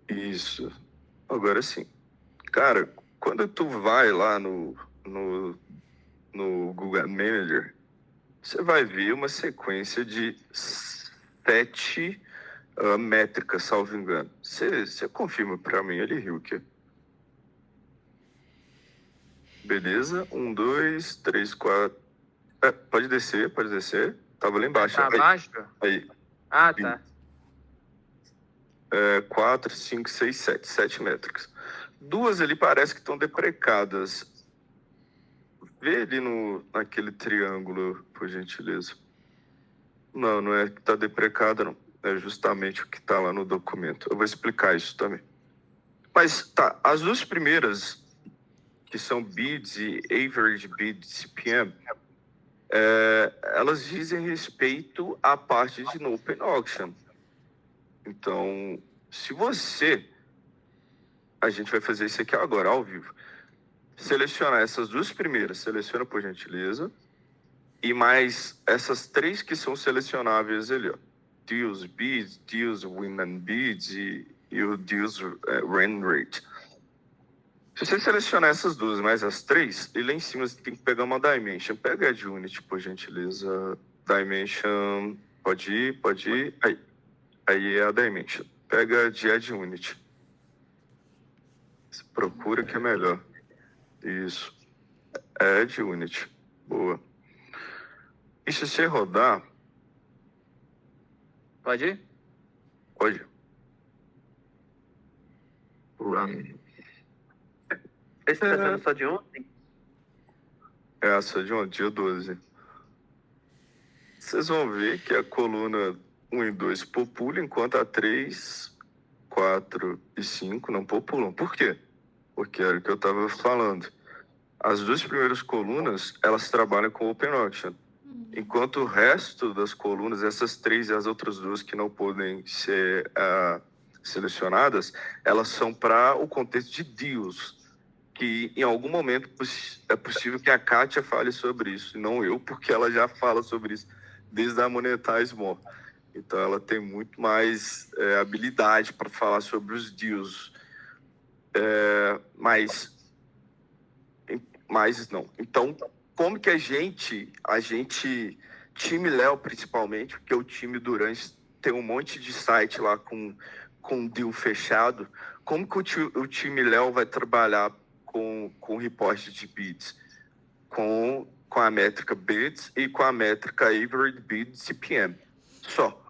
S4: Isso. Agora sim. Cara, quando tu vai lá no Google Ad Manager, você vai ver uma sequência de 7 métricas, salvo engano. Você confirma para mim ali, Hilke? Beleza? 1, 2, 3, 4. Pode descer. Tava lá embaixo.
S1: Tá abaixo?
S4: Aí.
S1: Ah, tá.
S4: 4, 5, 6, 7. 7 métricas. 2 ali parece que estão deprecadas. Vê ali naquele triângulo, por gentileza. Não é que está deprecada, não. É justamente o que está lá no documento. Eu vou explicar isso também. Mas tá, as 2 primeiras, que são bids e average bid CPM, elas dizem respeito à parte de no open auction. Então, se a gente vai fazer isso aqui agora, ao vivo, selecionar essas 2 primeiras, seleciona por gentileza, e mais essas 3 que são selecionáveis ali, ó. Deals bids, deals win and bids e o deals run rate. Se você selecionar essas 2 mais as 3, e lá em cima você tem que pegar uma dimension. Pega a de unit, por gentileza. Dimension, pode ir. Aí é a dimension. Pega a de add unit. Procura que é melhor. Isso. Add unit. Boa. E se você rodar...
S1: Pode ir?
S4: Pode.
S3: Esse tá sendo só de ontem?
S4: Essa de ontem, dia 12. Vocês vão ver que a coluna 1 e 2 populam, enquanto a 3, 4 e 5 não populam. Por quê? Porque era o que eu estava falando. As 2 primeiras colunas, elas trabalham com Open Auction. Enquanto o resto das colunas, essas 3 e as outras 2 que não podem ser selecionadas, elas são para o contexto de deals, que em algum momento é possível que a Kátia fale sobre isso, e não eu, porque ela já fala sobre isso desde a Monetize More. Então ela tem muito mais habilidade para falar sobre os deals. Mas não. Então, como que a gente, time Léo principalmente, porque o time Durante tem um monte de site lá com deal fechado, como que o time Léo vai trabalhar com o reporte de bids? Com a métrica bids e com a métrica average bid CPM. Só.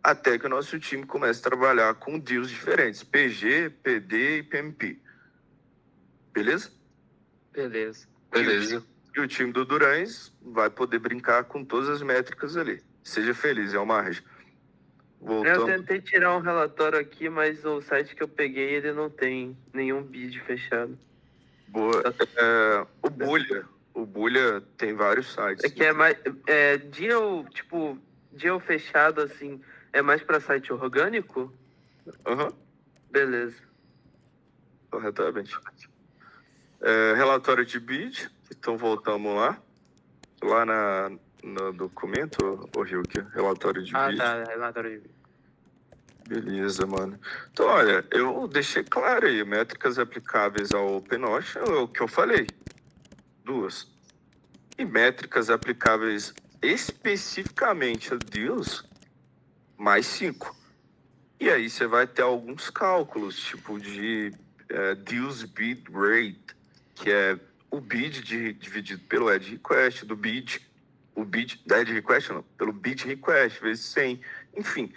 S4: Até que o nosso time comece a trabalhar com deals diferentes, PG, PD e PMP. Beleza?
S1: Beleza.
S4: E o time do Durães vai poder brincar com todas as métricas ali. Seja feliz, é uma margem.
S3: Eu
S4: Voltando.
S3: tentei tirar um relatório aqui, mas o site que eu peguei, ele não tem nenhum bid fechado.
S4: Boa. O Bulha tem vários sites.
S3: É que é mais... Deal fechado, assim, é mais pra site orgânico?
S4: Aham,
S3: Beleza.
S4: corretamente. Relatório de bid. Então voltamos lá. Lá no documento, ô Hilke, relatório de bid.
S1: tá, relatório de vídeo.
S4: Beleza, mano. Então, olha, eu deixei claro aí, métricas aplicáveis ao OpenOcean, é o que eu falei. 2. E métricas aplicáveis especificamente a deals, mais 5. E aí você vai ter alguns cálculos, tipo de deals bid rate, que é o bid dividido pelo add request do bid, o bid da add request não, pelo bid request, vezes 100, enfim,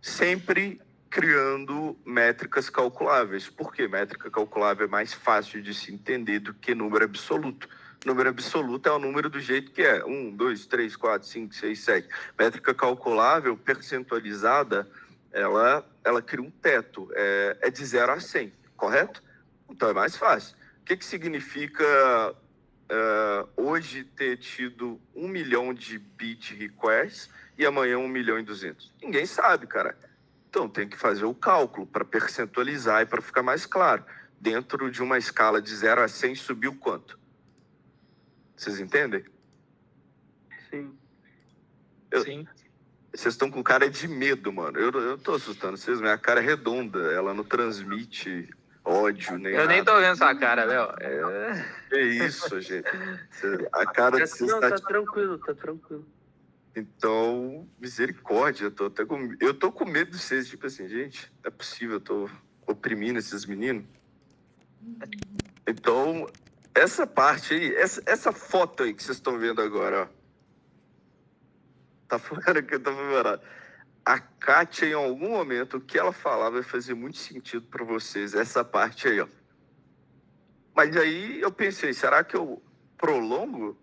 S4: sempre criando métricas calculáveis. Por quê? Métrica calculável é mais fácil de se entender do que número absoluto. Número absoluto é o número do jeito que é. 1, 2, 3, 4, 5, 6, 7. Métrica calculável, percentualizada, ela cria um teto. É de 0 a 100, correto? Então é mais fácil. O que significa hoje ter tido 1 milhão de bid requests e amanhã 1 milhão e 200? Ninguém sabe, cara. Então tem que fazer o cálculo para percentualizar e para ficar mais claro. Dentro de uma escala de 0 a 100, subiu quanto? Vocês entendem?
S3: Sim.
S1: Sim.
S4: Vocês estão com cara de medo, mano. Eu tô assustando vocês. Minha cara é redonda. Ela não transmite ódio nem
S1: Eu
S4: nada.
S1: nem tô vendo sua cara, Léo.
S4: Que isso, gente. A cara de vocês
S3: Não,
S4: tá...
S3: tá tranquilo, tá tranquilo.
S4: Então, misericórdia. Eu tô com medo de vocês. Tipo assim, gente, não é possível. Eu tô oprimindo esses meninos. Então, essa parte aí, essa foto aí que vocês estão vendo agora, ó. Tá fora que eu tô fora. A Kátia, em algum momento, o que ela falar vai fazer muito sentido para vocês. Essa parte aí, ó. Mas aí eu pensei, será que eu prolongo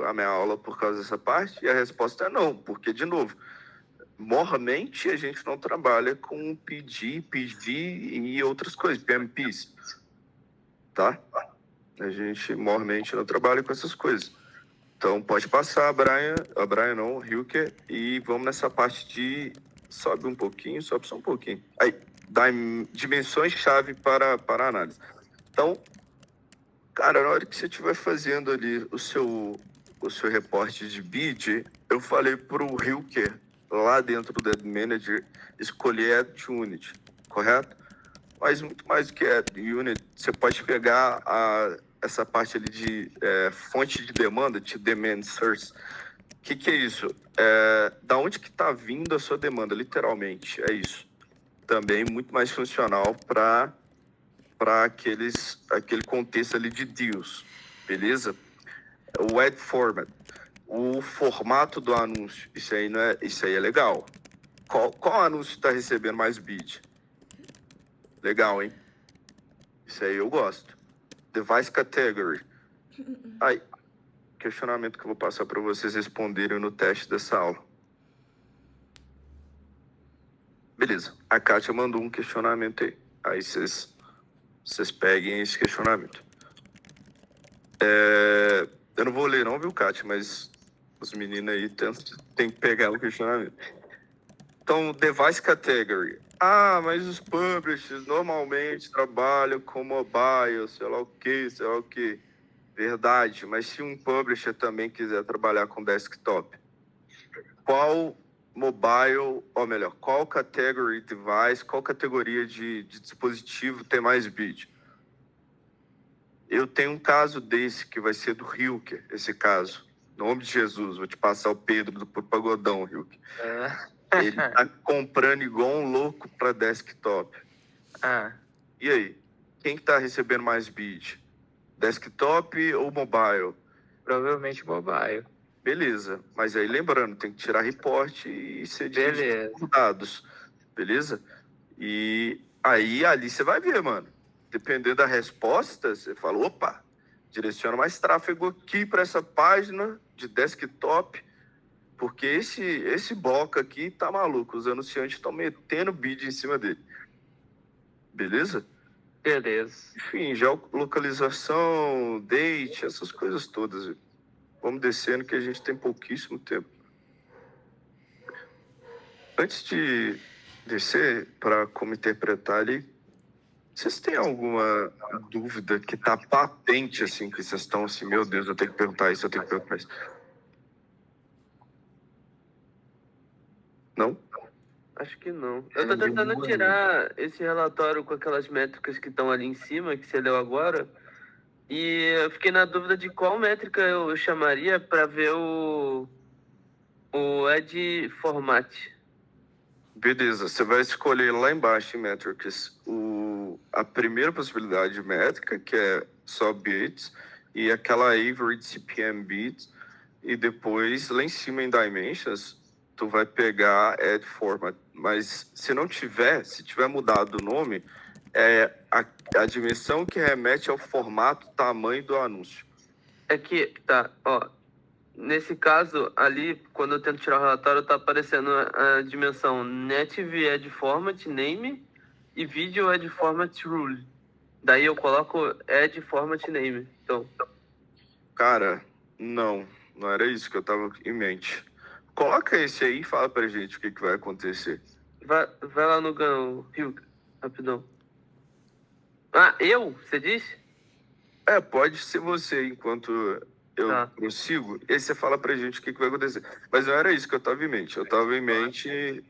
S4: a minha aula por causa dessa parte? E a resposta é não, porque, de novo, mormente a gente não trabalha com PD e outras coisas, PMPs, tá? A gente mormente não trabalha com essas coisas. Então, pode passar, Brian não, o Hilker, e vamos nessa parte de... Sobe um pouquinho, sobe só um pouquinho. Aí, dimensões-chave para análise. Então, cara, na hora que você estiver fazendo ali o seu reporte de bid, eu falei para o Hilker, lá dentro do Ad Manager, escolher Add Unit, correto? Mas muito mais do que Add Unit, você pode pegar essa parte ali de fonte de demanda, de demand source. O que é isso? Da onde que está vindo a sua demanda, literalmente, é isso. Também muito mais funcional para aquele contexto ali de deals, beleza? O ad format, o formato do anúncio, isso aí é legal. Qual anúncio está recebendo mais bid? Legal, hein? Isso aí eu gosto. Device category. Aí, questionamento que eu vou passar para vocês responderem no teste dessa aula. Beleza. A Kátia mandou um questionamento aí. Aí vocês peguem esse questionamento. Eu não vou ler não, viu, Kátia? Mas os meninos aí tem que pegar o questionamento. Então, device category. Ah, mas os publishers normalmente trabalham com mobile, sei lá o quê. Verdade, mas se um publisher também quiser trabalhar com desktop, qual mobile, ou melhor, qual category device, qual categoria de dispositivo tem mais bid? Eu tenho um caso desse que vai ser do Hilker, esse caso. Em nome de Jesus, vou te passar o Pedro pro Pagodão, Hilker. Ele tá comprando igual um louco para desktop. E aí? Quem que tá recebendo mais bid? Desktop ou mobile?
S1: Provavelmente mobile.
S4: Beleza. Mas aí lembrando, tem que tirar reporte e ser
S1: Beleza.
S4: de dados. Beleza? E aí ali você vai ver, mano. Dependendo da resposta, você fala, opa, direciona mais tráfego aqui para essa página de desktop, porque esse bloco aqui tá maluco, os anunciantes estão metendo bid em cima dele. Beleza?
S1: Beleza.
S4: Enfim, geolocalização, date, essas coisas todas. Vamos descendo que a gente tem pouquíssimo tempo. Antes de descer para como interpretar ali, vocês têm alguma dúvida que tá patente, assim, que vocês estão assim, meu Deus, eu tenho que perguntar isso, eu tenho que perguntar isso? Não?
S3: Acho que não. Eu tô tentando tirar esse relatório com aquelas métricas que estão ali em cima, que você leu agora. E eu fiquei na dúvida de qual métrica eu chamaria para ver o Ed Format.
S4: Beleza, você vai escolher lá embaixo em Metrics a primeira possibilidade de métrica, que é só bits, e aquela average CPM bits, e depois lá em cima em Dimensions, tu vai pegar Add Format. Mas se tiver mudado o nome, é a dimensão que remete ao formato, tamanho do anúncio.
S3: É que, tá, ó. Nesse caso, ali, quando eu tento tirar o relatório, tá aparecendo a dimensão Native Add Format Name e Video Add Format Rule. Daí eu coloco Add Format Name. Então,
S4: Cara, não era isso que eu tava em mente. Coloca esse aí e fala pra gente o que vai acontecer.
S3: vai lá no Gun, Rio, rapidão. Ah, você disse?
S4: Pode ser você, enquanto eu
S3: Tá.
S4: prossigo, e aí você fala pra gente o que vai acontecer. Mas não era isso que eu tava em mente. Eu tava em mente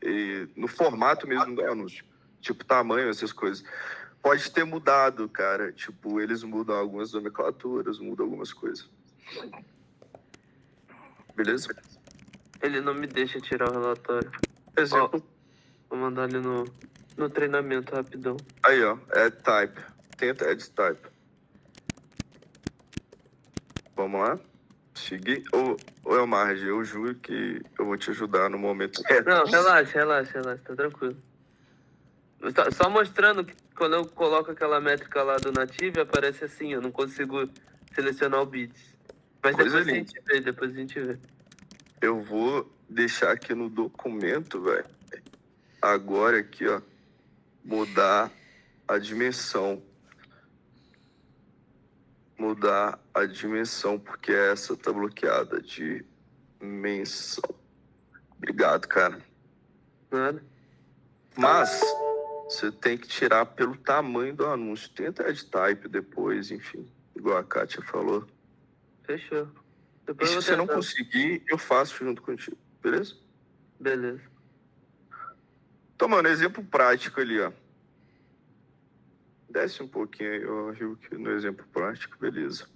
S4: no formato mesmo do anúncio. Tipo, tamanho, essas coisas. Pode ter mudado, cara. Tipo, eles mudam algumas nomenclaturas, mudam algumas coisas. Beleza?
S3: Ele não me deixa tirar o relatório.
S4: Exemplo.
S3: Vou mandar ele no treinamento rapidão.
S4: Aí, ó. Add type. Tenta add type. Vamos lá? Seguir. Ô Elmar, eu juro que eu vou te ajudar no momento certo.
S3: Não, relaxa, tá tranquilo. Só mostrando que quando eu coloco aquela métrica lá do Native, aparece assim, eu não consigo selecionar o bits. Mas depois a gente vê.
S4: Eu vou deixar aqui no documento, velho. Agora aqui, ó. Mudar a dimensão. Mudar a dimensão, porque essa tá bloqueada. Dimensão. Obrigado, cara.
S3: Nada.
S4: Mas você tem que tirar pelo tamanho do anúncio. Tenta add type depois, enfim. Igual a Kátia falou.
S3: Fechou.
S4: E
S3: Depois
S4: se
S3: eu vou
S4: você não
S3: tentar.
S4: conseguir, eu faço junto contigo. Beleza?
S3: Beleza.
S4: Então, mano, exemplo prático ali, ó. Desce um pouquinho aí, ó, Rio, no exemplo prático, beleza.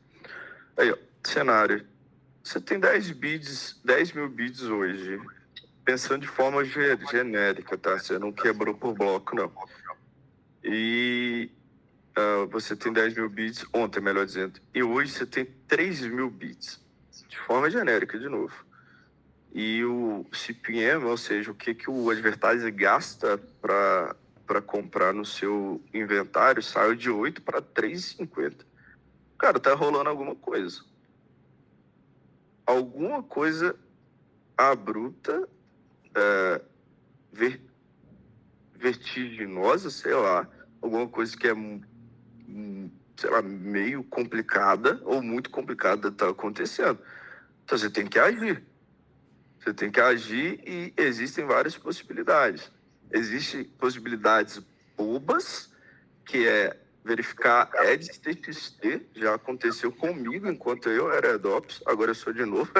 S4: Aí, ó, cenário. Você tem 10 mil bids hoje. Pensando de forma genérica, tá? Você não quebrou por bloco, não. E você tem 10 mil bids ontem, melhor dizendo. E hoje você tem 3 mil bids. De forma genérica, de novo. E o CPM, ou seja, o que o advertiser gasta para comprar no seu inventário, saiu de 8 para 3,50. Cara, tá rolando alguma coisa. Alguma coisa abrupta, vertiginosa, sei lá. Alguma coisa que é, sei lá, meio complicada ou muito complicada tá acontecendo. Então você tem que agir. Você tem que agir e existem várias possibilidades. Existem possibilidades bobas, que é verificar Ads TXT. Já aconteceu comigo enquanto eu era AdOps. Agora eu sou de novo,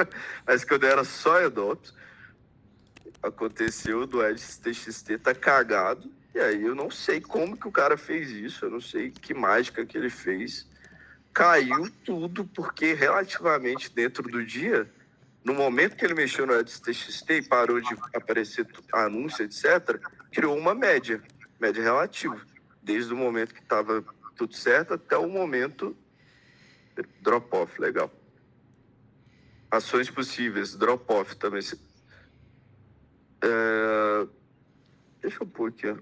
S4: mas quando eu era só AdOps, aconteceu do Ads TXT tá cagado. E aí eu não sei como que o cara fez isso. Eu não sei que mágica que ele fez. Caiu tudo, porque relativamente dentro do dia... No momento que ele mexeu no Ads TXT e parou de aparecer anúncio, etc., criou uma média relativa. Desde o momento que estava tudo certo até o momento drop-off, legal. Ações possíveis, drop-off também. Deixa eu pôr aqui, ó.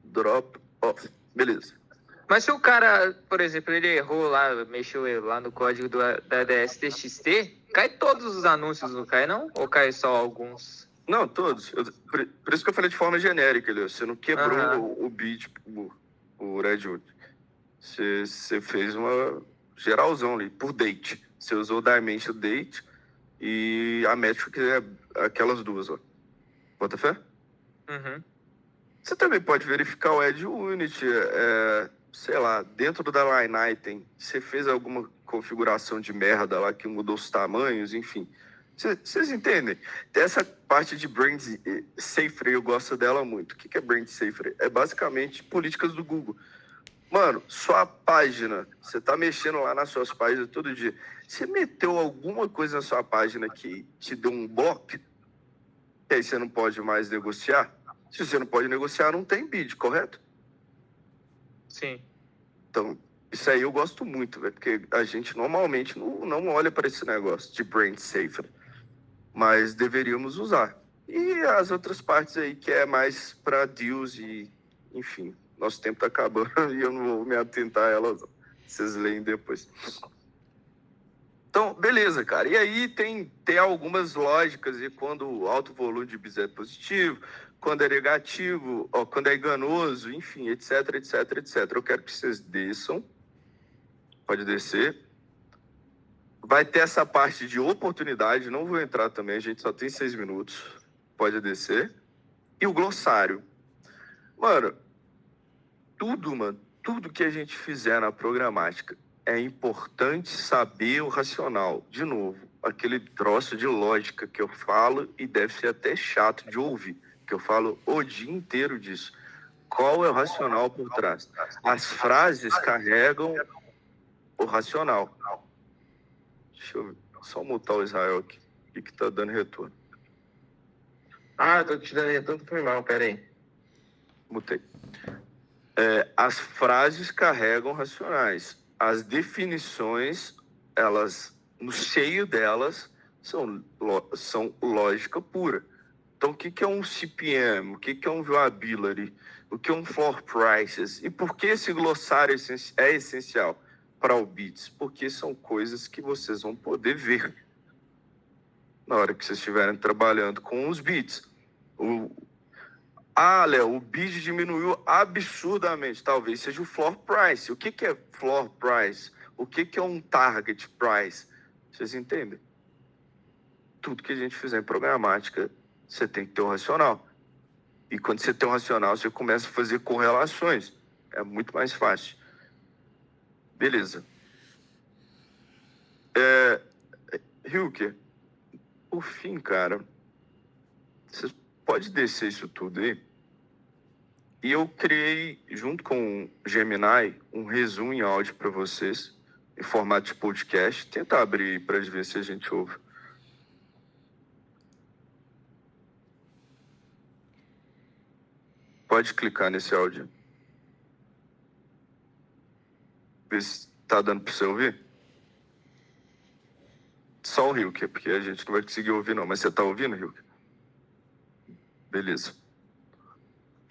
S4: Drop-off, beleza.
S1: Mas se o cara, por exemplo, ele errou lá, mexeu lá no código da DSTXT, cai todos os anúncios, não cai não? Ou cai só alguns?
S4: Não, todos. Por isso que eu falei de forma genérica, ali. Você não quebrou
S1: Aham.
S4: o bit, o Redwood. Você fez uma geralzão ali, por date. Você usou o Dimension Date e a métrica é aquelas duas, ó. Bota fé?
S1: Uhum.
S4: Você também pode verificar o Edge Unit, sei lá, dentro da line item, você fez alguma configuração de merda lá que mudou os tamanhos, enfim. Vocês entendem? Essa parte de brand safer, eu gosto dela muito. O que é brand safer? É basicamente políticas do Google. Mano, sua página, você tá mexendo lá nas suas páginas todo dia. Você meteu alguma coisa na sua página que te deu um bloco, e aí você não pode mais negociar? Se você não pode negociar, não tem bid, correto?
S1: Sim.
S4: Então, isso aí eu gosto muito, velho, porque a gente normalmente não olha para esse negócio de brand safer, mas deveríamos usar. E as outras partes aí que é mais para deals e, enfim, nosso tempo tá acabando e eu não vou me atentar a elas, vocês leem depois. Então, beleza, cara. E aí tem algumas lógicas e quando o alto volume de bis é positivo, quando é negativo, ó, quando é enganoso, enfim, etc, etc, etc. Eu quero que vocês desçam. Pode descer. Vai ter essa parte de oportunidade, não vou entrar também, a gente só tem 6 minutos. Pode descer. E o glossário. Mano, tudo que a gente fizer na programática é importante saber o racional. De novo, aquele troço de lógica que eu falo e deve ser até chato de ouvir, que eu falo o dia inteiro disso. Qual é o racional por trás? As frases carregam o racional. Deixa eu só mutar o Israel aqui, que tá dando retorno.
S6: Ah, eu tô te dando retorno, foi mal, pera aí.
S4: Mutei. As frases carregam racionais. As definições, elas, no cheio delas, são lógica pura. Então, o que é um CPM? O que é um viability? O que é um floor prices? E por que esse glossário é essencial para o BITS? Porque são coisas que vocês vão poder ver na hora que vocês estiverem trabalhando com os BITS. Léo, o bid diminuiu absurdamente. Talvez seja o floor price. O que é floor price? O que é um target price? Vocês entendem? Tudo que a gente fizer em programática, você tem que ter um racional. E quando você tem um racional, você começa a fazer correlações. É muito mais fácil. Beleza. Hilker, por fim, cara, você pode descer isso tudo aí? E eu criei, junto com o Gemini, um resumo em áudio para vocês, em formato de podcast. Tenta abrir para ver se a gente ouve. Pode clicar nesse áudio. Ver se tá dando para você ouvir. Só o Hilker, porque a gente não vai conseguir ouvir não. Mas você tá ouvindo, Hilker? Beleza.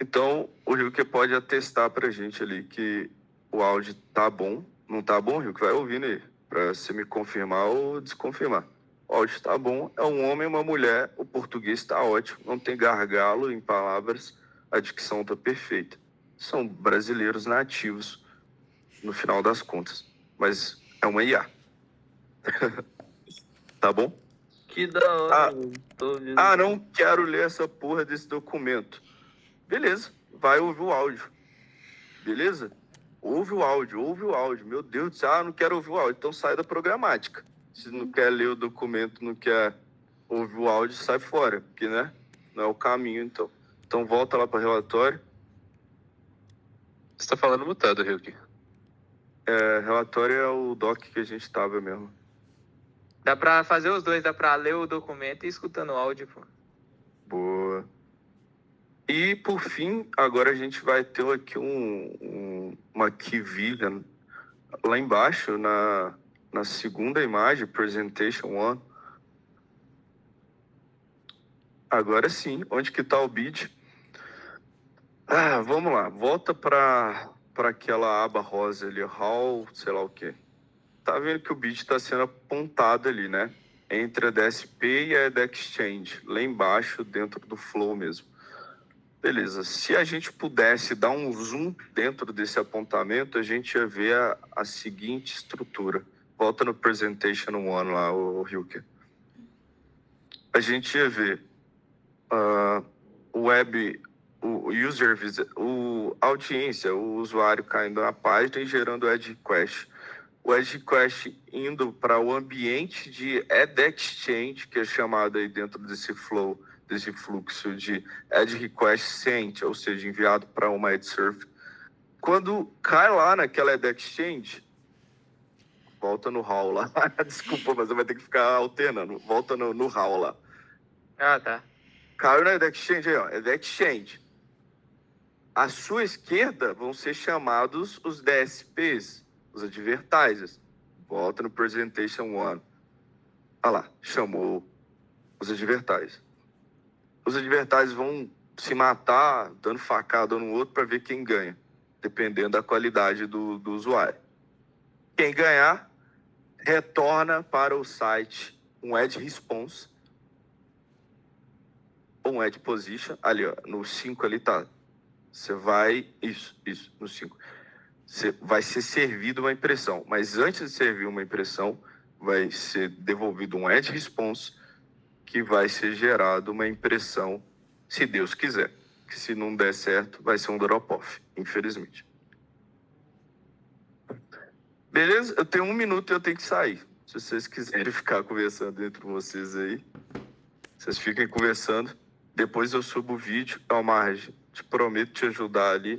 S4: Então, o Hilker pode atestar pra gente ali que o áudio tá bom. Não tá bom, Hilker? Vai ouvindo aí, pra você me confirmar ou desconfirmar. O áudio tá bom, é um homem e uma mulher, o português tá ótimo, não tem gargalo em palavras, a dicção tá perfeita. São brasileiros nativos, no final das contas. Mas é uma IA. Tá bom?
S3: Que da hora, mano. Tô ouvindo.
S4: Não quero ler essa porra desse documento. Beleza, vai ouvir o áudio. Beleza? Ouve o áudio. Meu Deus do céu, não quero ouvir o áudio. Então sai da programática. Se não quer ler o documento, não quer ouvir o áudio, sai fora. Porque, né? Não é o caminho, então. Então volta lá para o relatório.
S2: Você tá falando mutado, Hilke.
S4: Relatório é o doc que a gente tava mesmo.
S1: Dá pra fazer os dois, dá pra ler o documento e escutando o áudio, pô.
S4: Boa. E, por fim, agora a gente vai ter aqui uma key vision lá embaixo, na segunda imagem, Presentation 1. Agora sim, onde que tá o bid? Vamos lá, volta para para aquela aba rosa ali, Hall, sei lá o quê. Tá vendo que o bit está sendo apontado ali, né? Entre a DSP e a Exchange, lá embaixo, dentro do flow mesmo. Beleza. Se a gente pudesse dar um zoom dentro desse apontamento, a gente ia ver a seguinte estrutura. Volta no Presentation 1 lá, o Hilker. A gente ia ver o web, o user, a audiência, o usuário caindo na página e gerando edge request. O edge request indo para o ambiente de Exchange, que é chamado aí dentro desse flow, desse fluxo de edge request sent, ou seja, enviado para uma edge server. Quando cai lá naquela Exchange, volta no hall lá. Desculpa, mas eu vou ter que ficar alternando. Volta no hall lá.
S1: Ah, tá.
S4: Caiu na Exchange aí, ó. Exchange. À sua esquerda vão ser chamados os DSPs, os advertisers. Volta no Presentation 1. Olha lá, chamou os advertisers. Os advertisers vão se matar, dando facada um no outro para ver quem ganha, dependendo da qualidade do usuário. Quem ganhar, retorna para o site um Edge Response ou um Edge Position. Ali, ó, no 5 ali tá. Você vai... Isso, no 5. Vai ser servido uma impressão. Mas antes de servir uma impressão, vai ser devolvido um Edge Response que vai ser gerado uma impressão, se Deus quiser. Que se não der certo, vai ser um drop-off, infelizmente. Beleza? Eu tenho 1 minuto e eu tenho que sair. Se vocês quiserem ficar conversando entre vocês aí, vocês fiquem conversando. Depois eu subo o vídeo. Almarge, te prometo te ajudar ali